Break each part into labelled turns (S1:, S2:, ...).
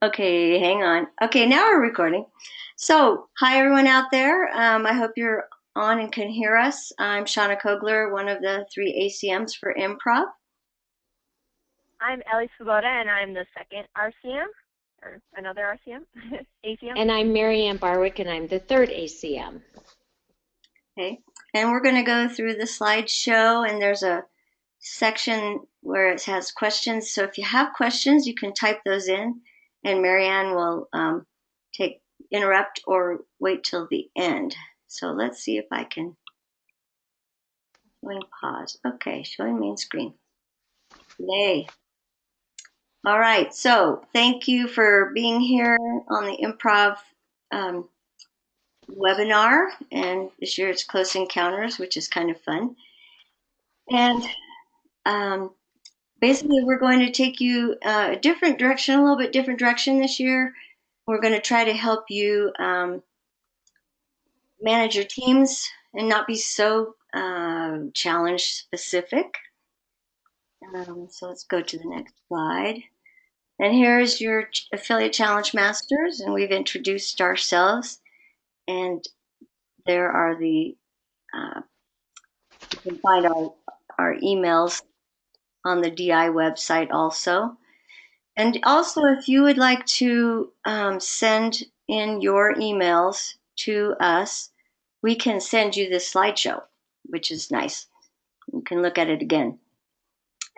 S1: Okay, hang on. Okay, now we're recording. So, hi everyone out there. I hope you're on and can hear us. I'm Shauna Kogler, one of the three ACMs for Improv.
S2: I'm Ellie Svoboda, and I'm the second RCM, or another RCM, ACM.
S3: And I'm Marianne Barwick, and I'm the third ACM.
S1: Okay, and we're going to go through the slideshow, and there's a section where it has questions. So if you have questions, you can type those in, and Marianne will interrupt or wait till the end. So let's see if I can pause. Okay, showing main screen. Yay. All right, so thank you for being here on the Improv um, webinar, and this year it's Close Encounters, which is kind of fun. And um, basically, we're going to take you a different direction, a little bit different direction this year. We're going to try to help you manage your teams and not be so challenge specific. So let's go to the next slide. And here's your affiliate challenge masters, and we've introduced ourselves. And there are you can find our emails on the DI website also. And also, if you would like to send in your emails to us, we can send you this slideshow, which is nice. You can look at it again.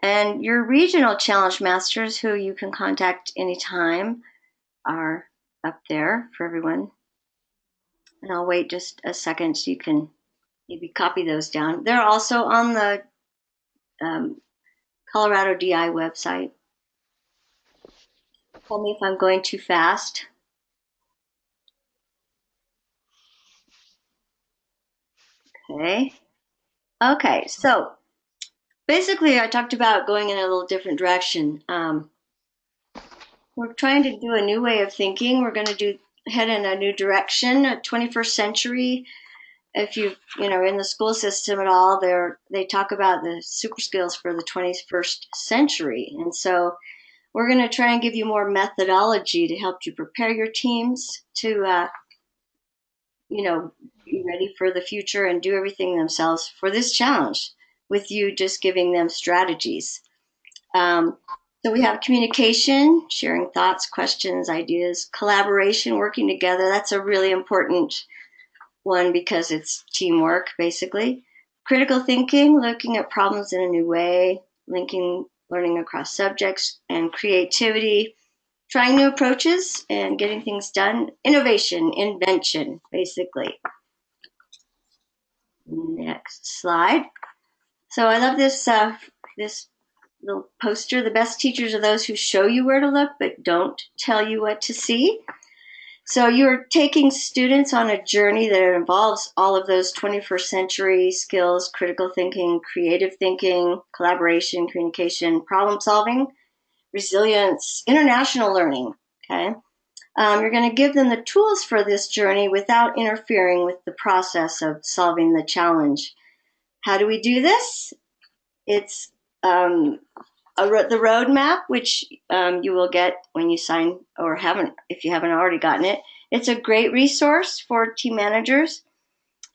S1: And your regional challenge masters, who you can contact anytime, are up there for everyone. And I'll wait just a second so you can maybe copy those down. They're also on the Colorado DI website. Tell me if I'm going too fast. Okay. Okay, so basically I talked about going in a little different direction. We're trying to do a new way of thinking. We're going to head in a new direction, a 21st century. If you're in the school system at all, they talk about the super skills for the 21st century. And so we're going to try and give you more methodology to help you prepare your teams to, be ready for the future and do everything themselves for this challenge with you just giving them strategies. So we have communication, sharing thoughts, questions, ideas, collaboration, working together. That's a really important one because it's teamwork, basically. Critical thinking, looking at problems in a new way, learning across subjects, and creativity, trying new approaches and getting things done. Innovation, invention, basically. Next slide. So I love this little poster. The best teachers are those who show you where to look but don't tell you what to see. So you're taking students on a journey that involves all of those 21st century skills: critical thinking, creative thinking, collaboration, communication, problem solving, resilience, international learning. Okay. You're going to give them the tools for this journey without interfering with the process of solving the challenge. How do we do this? It's the roadmap, which you will get when you sign or if you haven't already gotten it. It's a great resource for team managers.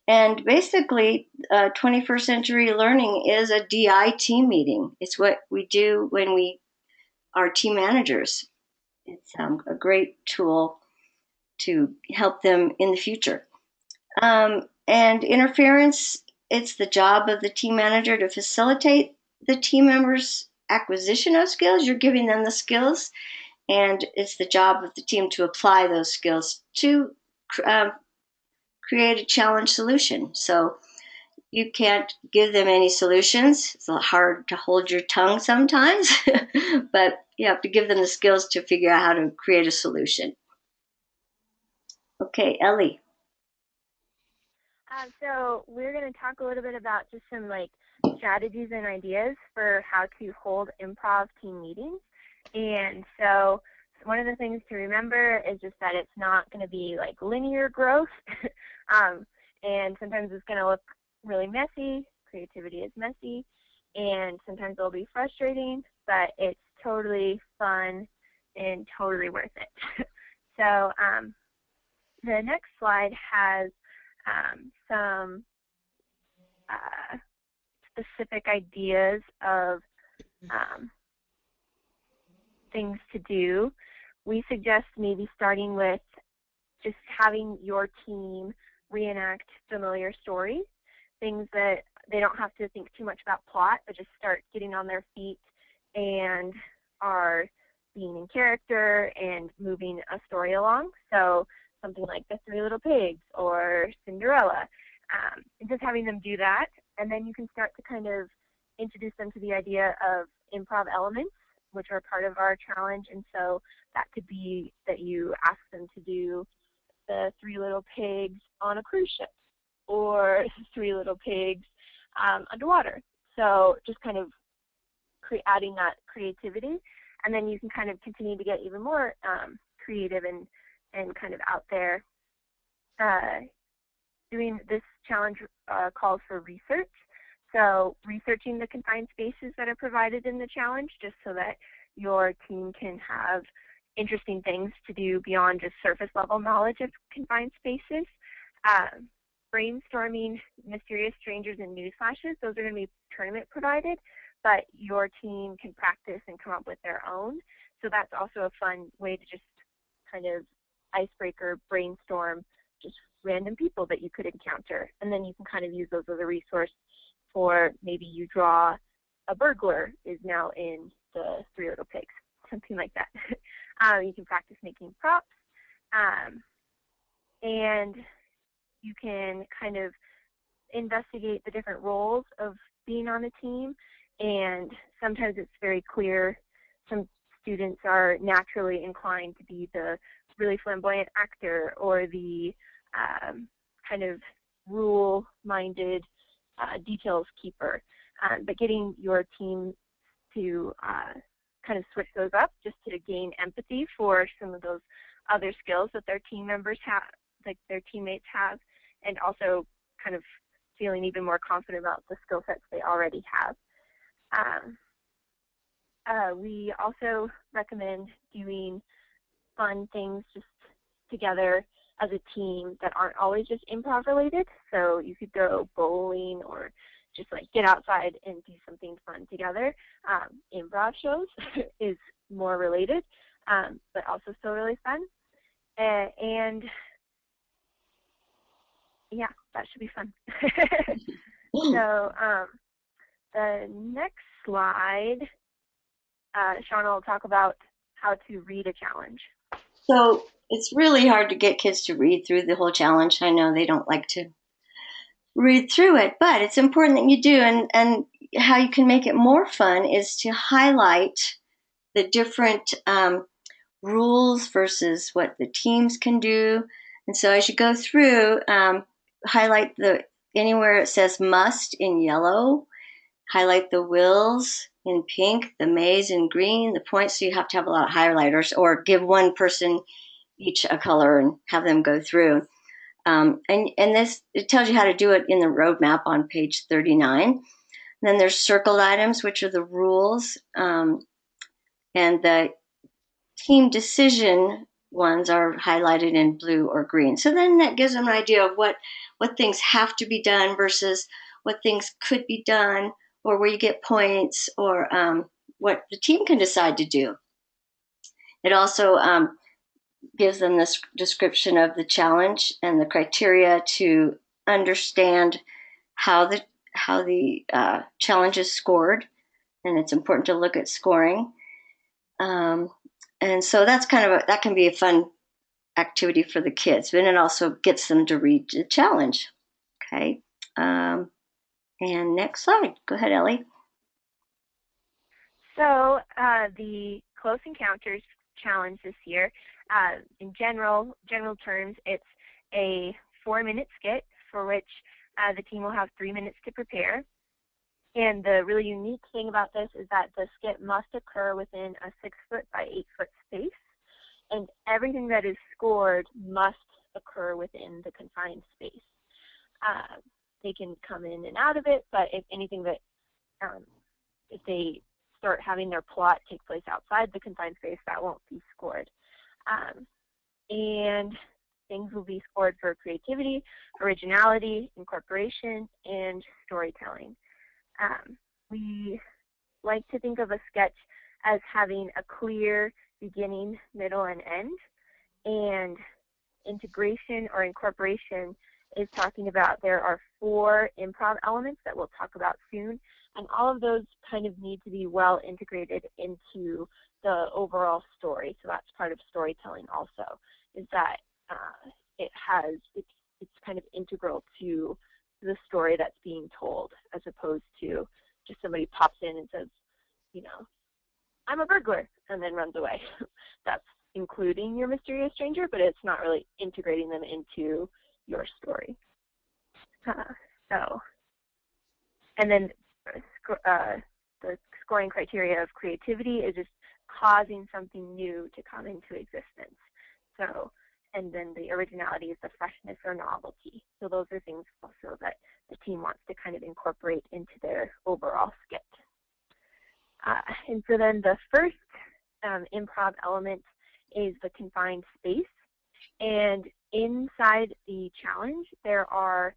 S1: And basically, 21st century learning is a DI team meeting. It's what we do when we are team managers. It's a great tool to help them in the future. And interference, it's the job of the team manager to facilitate the team members' acquisition of skills. You're giving them the skills, and it's the job of the team to apply those skills to create a challenge solution. So you can't give them any solutions. It's a little hard to hold your tongue sometimes, but you have to give them the skills to figure out how to create a solution. Okay, Ellie.
S2: So we're going to talk a little bit about just some strategies and ideas for how to hold improv team meetings. And so one of the things to remember is just that it's not going to be linear growth. And sometimes it's going to look really messy. Creativity is messy. And sometimes it'll be frustrating, but it's totally fun and totally worth it. So the next slide has some specific ideas of things to do. We suggest maybe starting with just having your team reenact familiar stories, things that they don't have to think too much about plot, but just start getting on their feet and are being in character and moving a story along. So something like the Three Little Pigs or Cinderella, and just having them do that. And then you can start to kind of introduce them to the idea of improv elements, which are part of our challenge. And so that could be that you ask them to do the Three Little Pigs on a cruise ship, or Three Little Pigs underwater. So just kind of adding that creativity, and then you can kind of continue to get even more creative and kind of out there. Doing this challenge calls for research. So researching the confined spaces that are provided in the challenge, just so that your team can have interesting things to do beyond just surface level knowledge of confined spaces. Brainstorming mysterious strangers and news flashes, those are going to be tournament provided, but your team can practice and come up with their own. So that's also a fun way to just kind of icebreaker, brainstorm just random people that you could encounter. And then you can kind of use those as a resource for maybe you draw a burglar is now in the Three Little Pigs, something like that. You can practice making props, and you can kind of investigate the different roles of being on a team, and sometimes it's very clear. Some students are naturally inclined to be the really flamboyant actor or the kind of rule-minded details keeper, but getting your team to kind of switch those up just to gain empathy for some of those other skills that their team members have, like their teammates have, and also kind of feeling even more confident about the skill sets they already have. We also recommend doing fun things just together as a team that aren't always just improv related. So you could go bowling or just like get outside and do something fun together. Improv shows is more related, but also still really fun. And yeah, that should be fun. So the next slide, Shauna will talk about how to read a challenge.
S1: So it's really hard to get kids to read through the whole challenge. I know they don't like to read through it, but it's important that you do. And how you can make it more fun is to highlight the different rules versus what the teams can do. And so as you go through, highlight anywhere it says must in yellow, highlight the wills in pink, the maze in green, the points. So you have to have a lot of highlighters, or give one person each a color and have them go through. And this, it tells you how to do it in the roadmap on page 39. And then there's circled items, which are the rules, and the team decision ones are highlighted in blue or green. So then that gives them an idea of what things have to be done versus what things could be done, or where you get points, or what the team can decide to do. It also gives them this description of the challenge and the criteria to understand how the challenge is scored, and it's important to look at scoring. And so that's that can be a fun activity for the kids, but it also gets them to read the challenge. Okay. And next slide. Go ahead, Ellie.
S2: So the Close Encounters challenge this year, in general terms, it's a 4-minute skit for which the team will have 3 minutes to prepare. And the really unique thing about this is that the skit must occur within a 6-foot by 8-foot space, and everything that is scored must occur within the confined space. They can come in and out of it, but if anything that if they start having their plot take place outside the confined space, that won't be scored. And things will be scored for creativity, originality, incorporation, and storytelling. We like to think of a sketch as having a clear beginning, middle, and end. And integration or incorporation is talking about there are 4 improv elements that we'll talk about soon. And all of those kind of need to be well integrated into the overall story. So that's part of storytelling also, is that it's kind of integral to the story that's being told, as opposed to just somebody pops in and says, you know, I'm a burglar, and then runs away. That's including your mysterious stranger, but it's not really integrating them into your story. And then the scoring criteria of creativity is just causing something new to come into existence. So, and then the originality is the freshness or novelty. So those are things also that the team wants to kind of incorporate into their overall skit. And so then the first improv element is the confined space. And inside the challenge, there are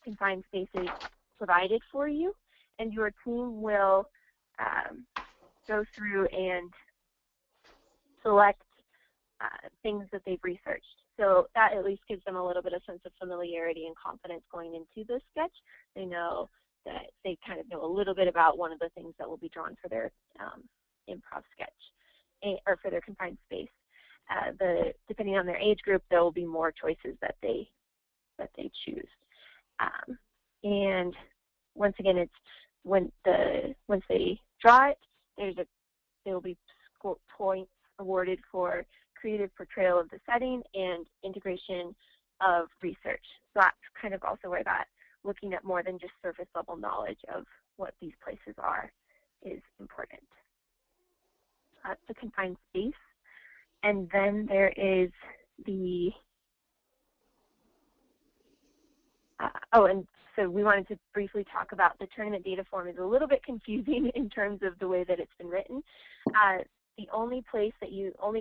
S2: confined spaces provided for you, and your team will go through and select things that they've researched. So that at least gives them a little bit of sense of familiarity and confidence going into the sketch. They know that they kind of know a little bit about one of the things that will be drawn for their improv sketch, or for their confined space. Depending on their age group, there will be more choices that they choose. And once again, it's once they draw it, there will be points awarded for creative portrayal of the setting and integration of research. So that's kind of also where that looking at more than just surface level knowledge of what these places are is important. That's the confined space. And then there is the, and so we wanted to briefly talk about the tournament data form. Is a little bit confusing in terms of the way that it's been written. The only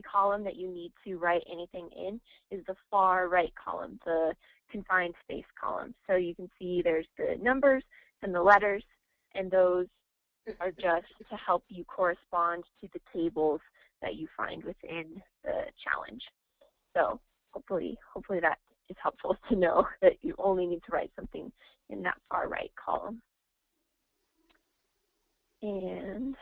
S2: column that you need to write anything in is the far right column, the confined space column. So you can see there's the numbers and the letters, and those are just to help you correspond to the tables that you find within the challenge. So hopefully that is helpful to know that you only need to write something in that far right column. And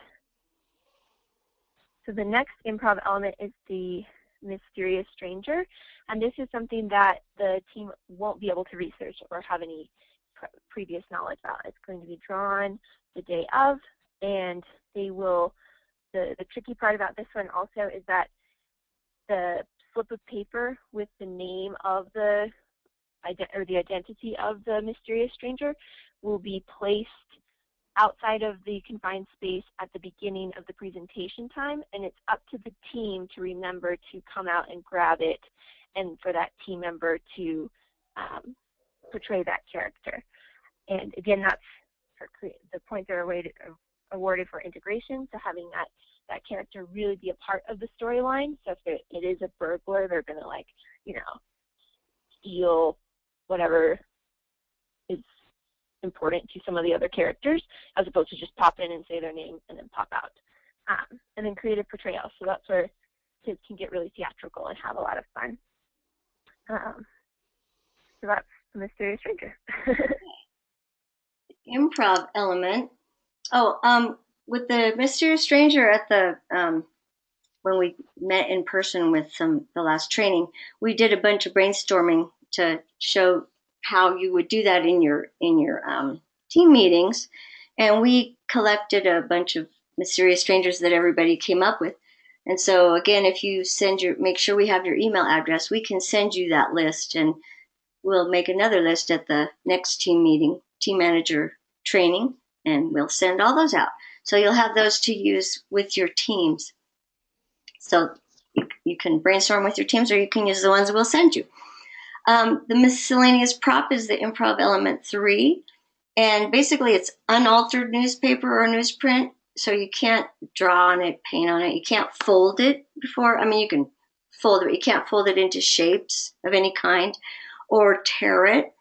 S2: so the next improv element is the mysterious stranger, and this is something that the team won't be able to research or have any previous knowledge about. It's going to be drawn the day of, and they will, the tricky part about this one also is that the slip of paper with the name of the identity of the mysterious stranger will be placed outside of the confined space at the beginning of the presentation time, and it's up to the team to remember to come out and grab it, and for that team member to portray that character. And again, that's for the points are awarded for integration, so having that character really be a part of the storyline. So if it is a burglar, they're going to steal whatever is important to some of the other characters, as opposed to just pop in and say their name and then pop out. And then creative portrayal. So that's where kids can get really theatrical and have a lot of fun. So that's the mysterious stranger.
S1: Improv element. With the mysterious stranger at the when we met in person with the last training, we did a bunch of brainstorming to show how you would do that in your team meetings, and we collected a bunch of mysterious strangers that everybody came up with. And so again, if you make sure we have your email address, we can send you that list, and we'll make another list at the next team meeting, team manager training, and we'll send all those out. So you'll have those to use with your teams. So you can brainstorm with your teams, or you can use the ones we'll send you. The miscellaneous prop is the improv element 3. And basically it's unaltered newspaper or newsprint. so you can't draw on it, paint on it. You can't fold it before. I mean, you can fold it, but you can't fold it into shapes of any kind or tear it.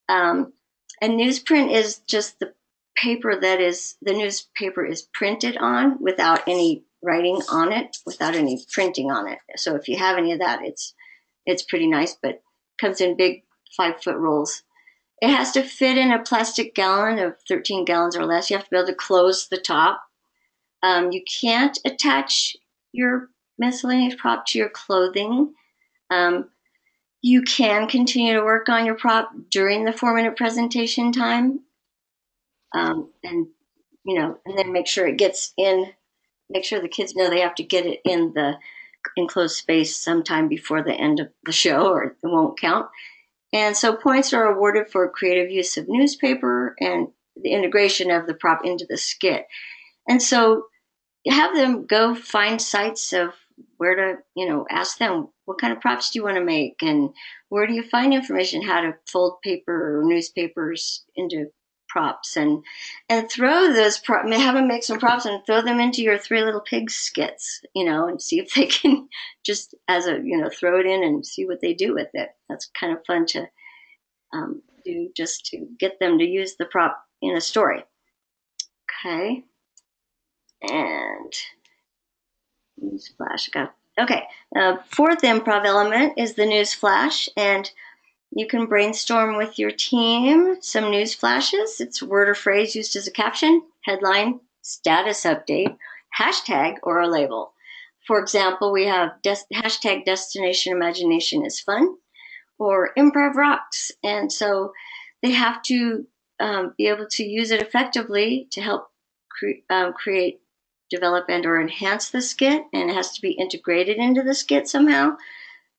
S1: And newsprint is just the paper that is the newspaper is printed on without any writing on it, without any printing on it. So if you have any of that, it's pretty nice, but it comes in big 5-foot rolls. It has to fit in a plastic gallon of 13 gallons or less. You have to be able to close the top. You can't attach your miscellaneous prop to your clothing. You can continue to work on your prop during the 4-minute presentation time, and and then make sure it gets in. Make sure the kids know they have to get it in the enclosed space sometime before the end of the show, or it won't count. And so points are awarded for creative use of newspaper and the integration of the prop into the skit. And so you have them go find sites of where to, ask them, what kind of props do you want to make? And where do you find information how to fold paper or newspapers into props, and throw those have them make some props and throw them into your Three Little Pigs skits, and see if they can just throw it in and see what they do with it. That's kind of fun to do, just to get them to use the prop in a story. Okay. And newsflash. Okay. Fourth improv element is the news flash, and you can brainstorm with your team some news flashes. It's a word or phrase used as a caption, headline, status update, hashtag, or a label. For example, we have hashtag destination imagination is fun, or improv rocks. And so they have to be able to use it effectively to help create, develop, and or enhance the skit, and it has to be integrated into the skit somehow.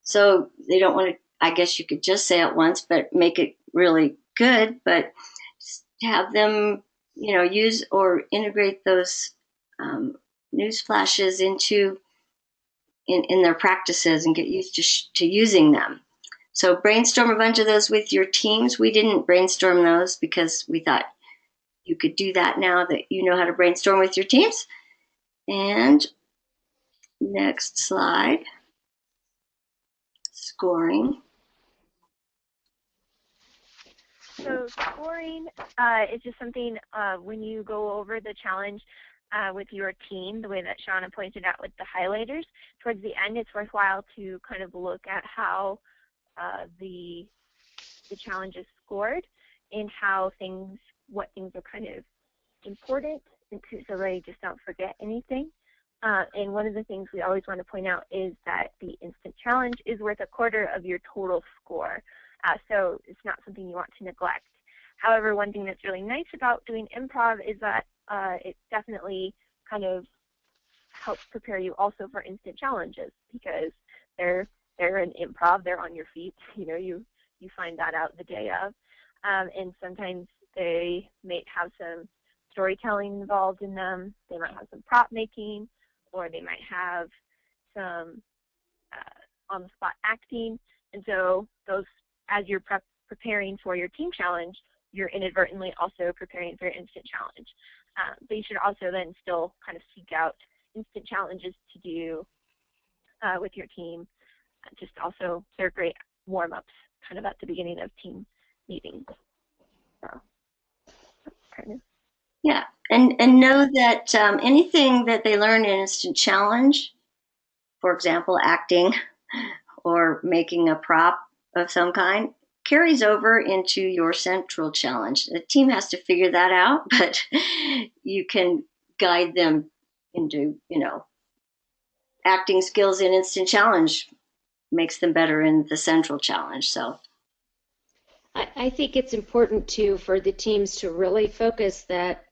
S1: So they don't want to, I guess you could just say it once, but make it really good, but have them, use or integrate those news flashes into in their practices and get used to using them. So brainstorm a bunch of those with your teams. We didn't brainstorm those because we thought you could do that now that you know how to brainstorm with your teams. And next slide, scoring.
S2: So scoring is just something when you go over the challenge with your team, the way that Shauna pointed out with the highlighters, towards the end it's worthwhile to kind of look at how the challenge is scored and what things are kind of important, so they just don't forget anything. And one of the things we always want to point out is that the instant challenge is worth a quarter of your total score. So it's not something you want to neglect. However, one thing that's really nice about doing improv is that it definitely kind of helps prepare you also for instant challenges, because they're in improv, they're on your feet. You find that out the day of. And sometimes they may have some storytelling involved in them. They might have some prop making, or they might have some on-the-spot acting. And so those, as you're preparing for your team challenge, you're inadvertently also preparing for your instant challenge. But you should also then still kind of seek out instant challenges to do with your team. Just also, they're great warm-ups kind of at the beginning of team meetings. So that's kind of.
S1: Yeah, and know that anything that they learn in instant challenge, for example, acting or making a prop of some kind, carries over into your central challenge. The team has to figure that out, but you can guide them into, acting skills in instant challenge makes them better in the central challenge. So
S3: I think it's important for the teams to really focus that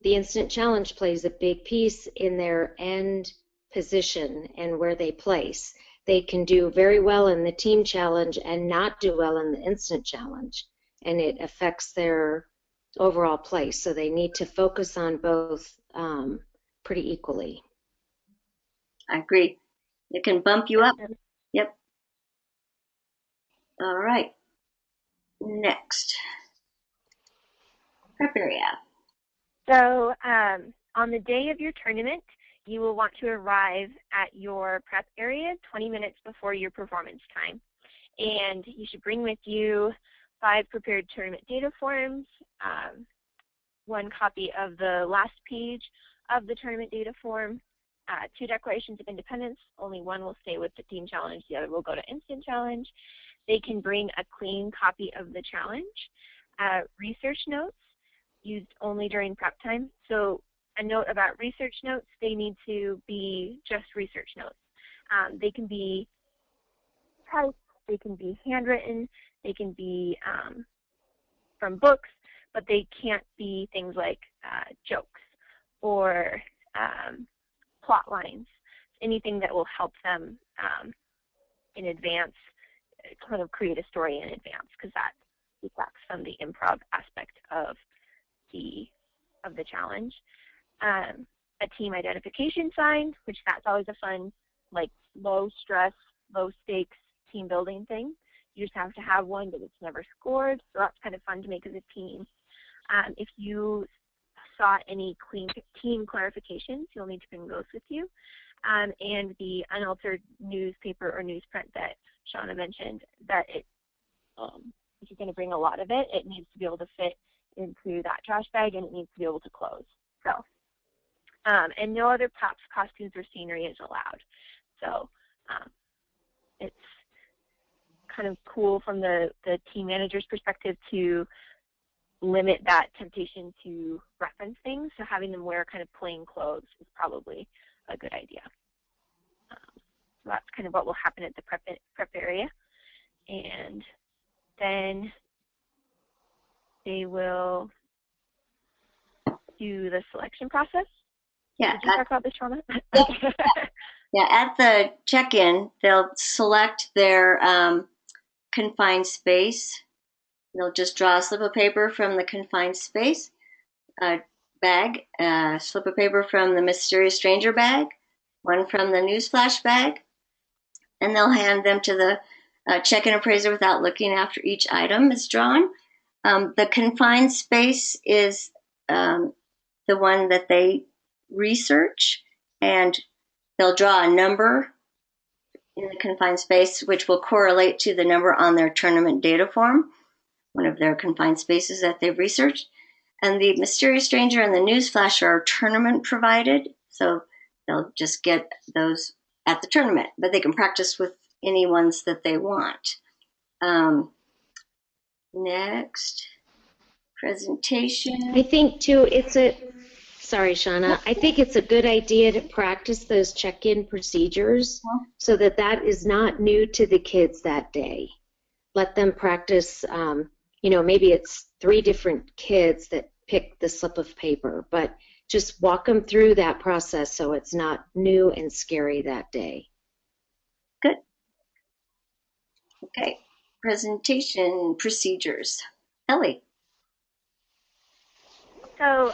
S3: the instant challenge plays a big piece in their end position and where they place. They can do very well in the team challenge and not do well in the instant challenge, and it affects their overall place. So they need to focus on both pretty equally.
S1: I agree. It can bump you up. Yep. All right. Next. Prep area.
S2: So On the day of your tournament, you will want to arrive at your prep area 20 minutes before your performance time. And you should bring with you 5 prepared tournament data forms, 1 copy of the last page of the tournament data form, 2 declarations of independence. Only one will stay with the team challenge, the other will go to instant challenge. They can bring a clean copy of the challenge. Research notes used only during prep time. So a note about research notes, they need to be just research notes. They can be typed, they can be handwritten, they can be from books, but they can't be things like jokes or plot lines, anything that will help them in advance, kind of create a story in advance, because that detracts from the improv aspect of the challenge. A team identification sign, which that's always a fun, like low stress, low stakes team building thing. You just have to have one, but it's never scored, so that's kind of fun to make as a team. If you saw any team clarifications, you'll need to bring those with you. And the unaltered newspaper or newsprint that Shauna mentioned, that if you're going to bring a lot of it, it needs to be able to fit into that trash bag, and it needs to be able to close. So, and no other props, costumes, or scenery is allowed. So it's kind of cool from the team manager's perspective to limit that temptation to reference things. So having them wear kind of plain clothes is probably a good idea. So that's kind of what will happen at the prep area. And then they will do the selection process.
S1: Yeah.
S2: Did you talk about this, Shauna?
S1: Yeah, at the check-in, they'll select their confined space. They'll just draw a slip of paper from the confined space bag, a slip of paper from the mysterious stranger bag, one from the newsflash bag, and they'll hand them to the check-in appraiser without looking after each item is drawn. The confined space is the one that they research, and they'll draw a number in the confined space, which will correlate to the number on their tournament data form, one of their confined spaces that they've researched. And the mysterious stranger and the newsflash are tournament provided, so they'll just get those at the tournament, but they can practice with any ones that they want. Next, presentation.
S3: I think too, sorry, Shauna, I think it's a good idea to practice those check-in procedures so that is not new to the kids that day. Let them practice, maybe it's 3 different kids that pick the slip of paper, but just walk them through that process so it's not new and scary that day.
S1: Good. Okay, presentation procedures. Ellie.
S2: So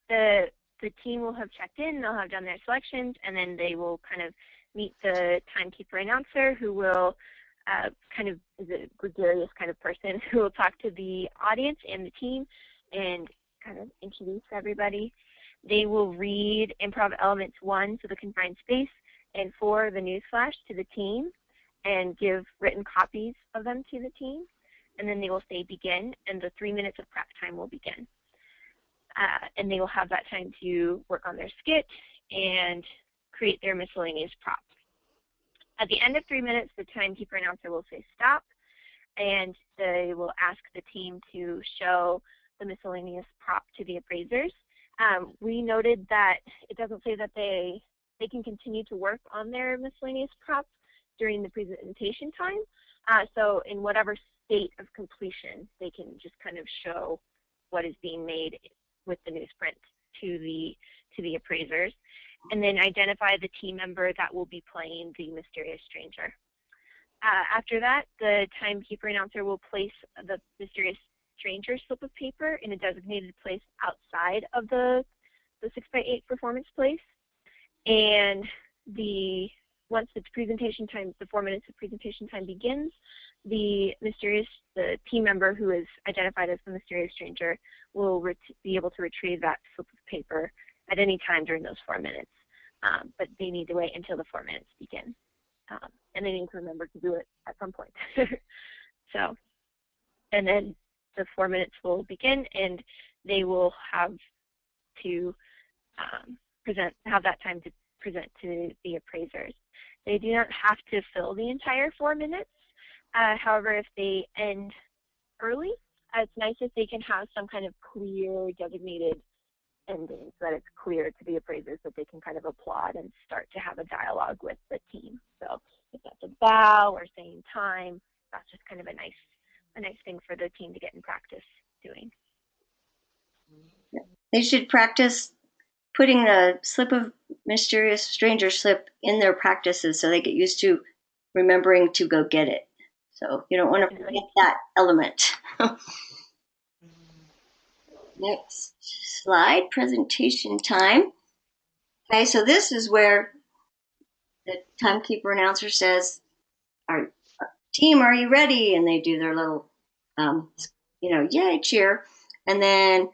S2: the team will have checked in, they'll have done their selections, and then they will kind of meet the timekeeper announcer, who will kind of is a gregarious kind of person who will talk to the audience and the team and kind of introduce everybody. They will read Improv Elements 1, so the confined space, and 4, the newsflash, to the team and give written copies of them to the team. And then they will say begin, and the 3 minutes of prep time will begin. And they will have that time to work on their skit and create their miscellaneous prop. At the end of 3 minutes, the timekeeper announcer will say stop, and they will ask the team to show the miscellaneous prop to the appraisers. We noted that it doesn't say that they can continue to work on their miscellaneous prop during the presentation time. So in whatever state of completion, they can just kind of show what is being made with the newsprint to the appraisers, and then identify the team member that will be playing the mysterious stranger. After that, the timekeeper announcer will place the mysterious stranger slip of paper in a designated place outside of the 6x8 performance place, and once the presentation time, the 4 minutes of presentation time begins, the team member who is identified as the mysterious stranger will be able to retrieve that slip of paper at any time during those 4 minutes. But they need to wait until the 4 minutes begin. And they need to remember to do it at some point. So, and then the 4 minutes will begin, and they will have to have that time to present to the appraisers. They do not have to fill the entire 4 minutes. However, if they end early, it's nice if they can have some kind of clear designated ending so that it's clear to the appraisers that they can kind of applaud and start to have a dialogue with the team. So if that's a bow or saying time, that's just kind of a nice thing for the team to get in practice doing.
S1: They should practice putting the slip of mysterious stranger slip in their practices so they get used to remembering to go get it. So you don't want to forget that element. Next slide, presentation time. Okay, so this is where the timekeeper announcer says, "Our team, are you ready?" And they do their little, yay cheer. And then,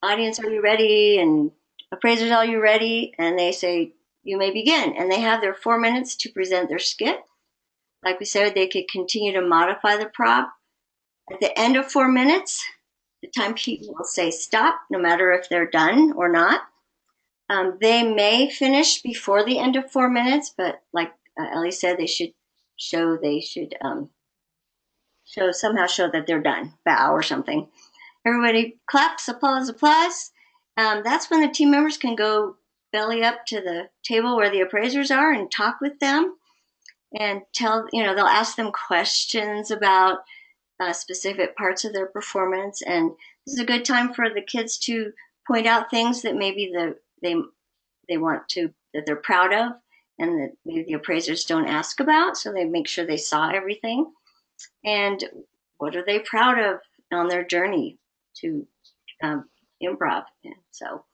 S1: audience, are you ready? And appraisers, are you ready? And they say, you may begin. And they have their 4 minutes to present their skit. Like we said, they could continue to modify the prop. At the end of 4 minutes, the timekeeper will say stop, no matter if they're done or not. They may finish before the end of 4 minutes, but like Ellie said, they should show that they're done, bow or something. Everybody claps, applause, applause. That's when the team members can go belly up to the table where the appraisers are and talk with them and they'll ask them questions about specific parts of their performance. And this is a good time for the kids to point out things that maybe they want to, that they're proud of and that maybe the appraisers don't ask about. So they make sure they saw everything. And what are they proud of on their journey to improv? And so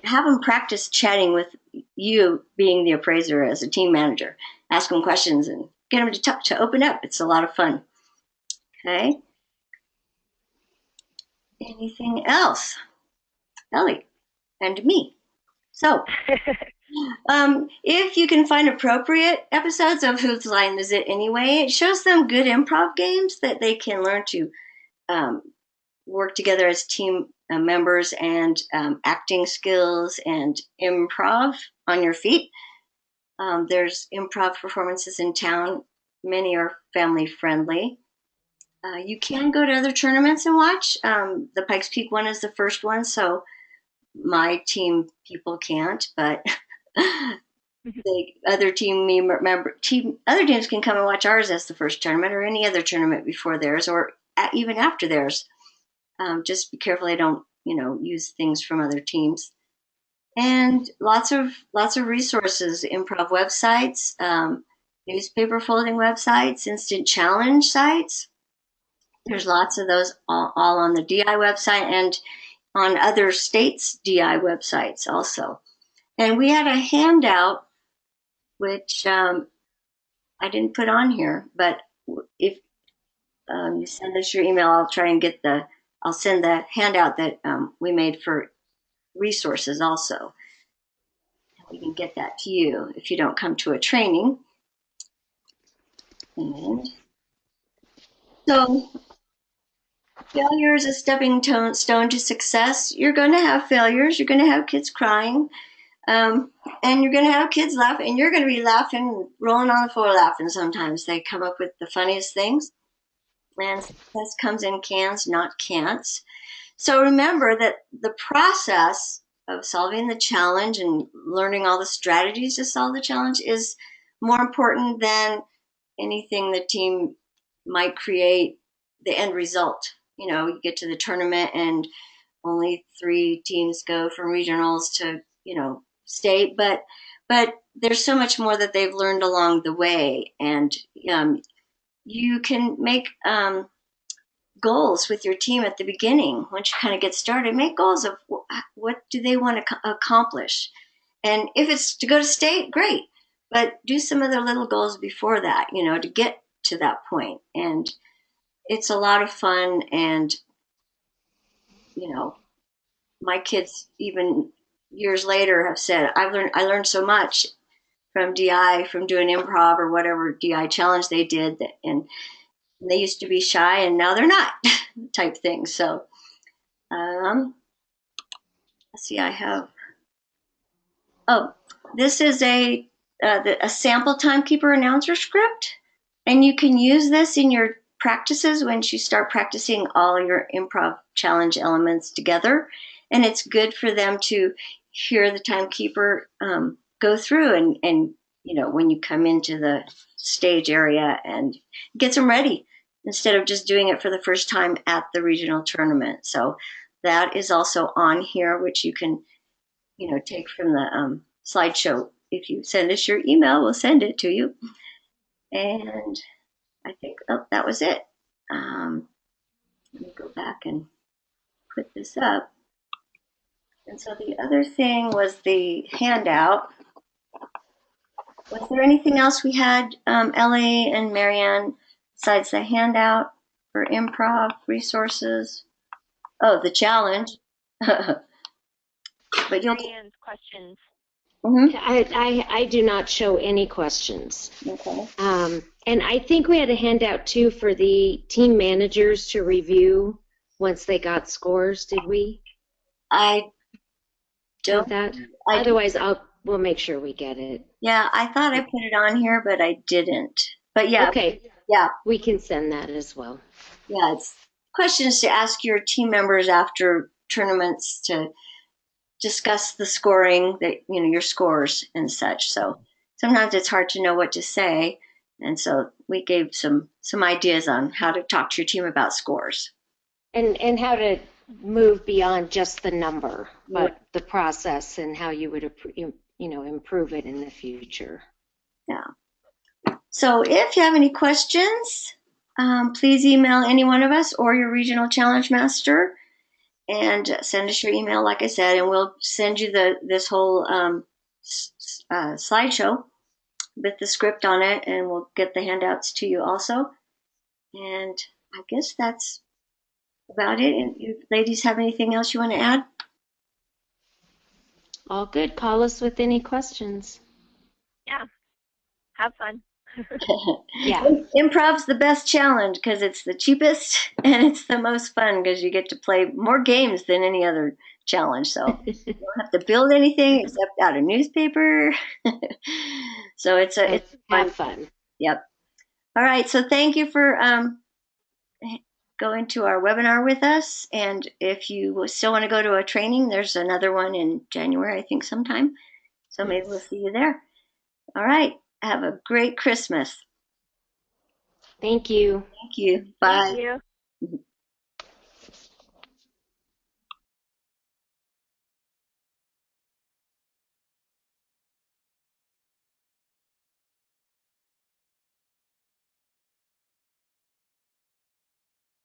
S1: have them practice chatting with you, being the appraiser as a team manager. Ask them questions and get them to open up. It's a lot of fun. Okay. Anything else? Ellie and me. So, if you can find appropriate episodes of Whose Line Is It Anyway, it shows them good improv games that they can learn to work together as team members and acting skills and improv on your feet. There's improv performances in town. Many are family friendly. You can go to other tournaments and watch. The Pikes Peak one is the first one, so my team people can't, but other teams can come and watch ours as the first tournament or any other tournament before theirs or even after theirs. Just be careful they don't, use things from other teams. And lots of resources, improv websites, newspaper folding websites, instant challenge sites. There's lots of those all on the DI website and on other states' DI websites also. And we had a handout, which I didn't put on here, but if you send us your email, I'll send the handout that we made for resources also. We can get that to you if you don't come to a training. And so failure is a stepping stone to success. You're going to have failures. You're going to have kids crying. And you're going to have kids laughing. And you're going to be laughing, rolling on the floor laughing sometimes. They come up with the funniest things. And success comes in cans, not can'ts. So remember that the process of solving the challenge and learning all the strategies to solve the challenge is more important than anything the team might create, the end result. You get to the tournament and only 3 teams go from regionals to, state, but there's so much more that they've learned along the way. And you can make goals with your team at the beginning. Once you kind of get started, make goals of what do they want to accomplish. And if it's to go to state, great. But do some other little goals before that, to get to that point. And it's a lot of fun and, my kids, even years later, have said, I learned so much from DI, from doing improv or whatever DI challenge they did, and they used to be shy and now they're not type thing. So let's see, I have, oh, this is a sample Timekeeper announcer script, and you can use this in your practices when you start practicing all your improv challenge elements together. And it's good for them to hear the Timekeeper go through, and when you come into the stage area, and gets them ready instead of just doing it for the first time at the regional tournament. So that is also on here, which you can take from the slideshow. If you send us your email, we'll send it to you. And I think that was it. Let me go back and put this up. And so the other thing was the handout. Was there anything else we had, Ellie and Marianne, besides the handout for improv resources? Oh, the challenge. But you'll.
S2: Marianne's questions.
S1: Mm-hmm.
S3: I do not show any questions.
S1: Okay.
S3: And I think we had a handout too for the team managers to review once they got scores. Did we?
S1: I
S3: Have
S1: don't.
S3: that? Otherwise, we'll make sure we get it.
S1: Yeah, I thought I put it on here, but I didn't. But yeah.
S3: Okay.
S1: Yeah.
S3: We can send that as well.
S1: Yeah, it's questions to ask your team members after tournaments to discuss the scoring, that your scores and such. So sometimes it's hard to know what to say, and so we gave some ideas on how to talk to your team about scores
S3: and how to move beyond just the number, but the process and how you would improve it in the future.
S1: Yeah. So if you have any questions, please email any one of us or your regional challenge master. And send us your email, like I said, and we'll send you this whole slideshow with the script on it, and we'll get the handouts to you also. And I guess that's about it. And you ladies have anything else you want to add?
S3: All good. Call us with any questions.
S2: Yeah. Have fun.
S3: Yeah.
S1: Improv's the best challenge because it's the cheapest and it's the most fun because you get to play more games than any other challenge. So you don't have to build anything except out a newspaper. So it's
S3: have fun.
S1: Yep. All right. So thank you for going to our webinar with us. And if you still want to go to a training, there's another one in January, I think, sometime. So maybe we'll see you there. All right. Have a great Christmas.
S3: Thank you.
S1: Thank you. Bye.
S2: Thank you.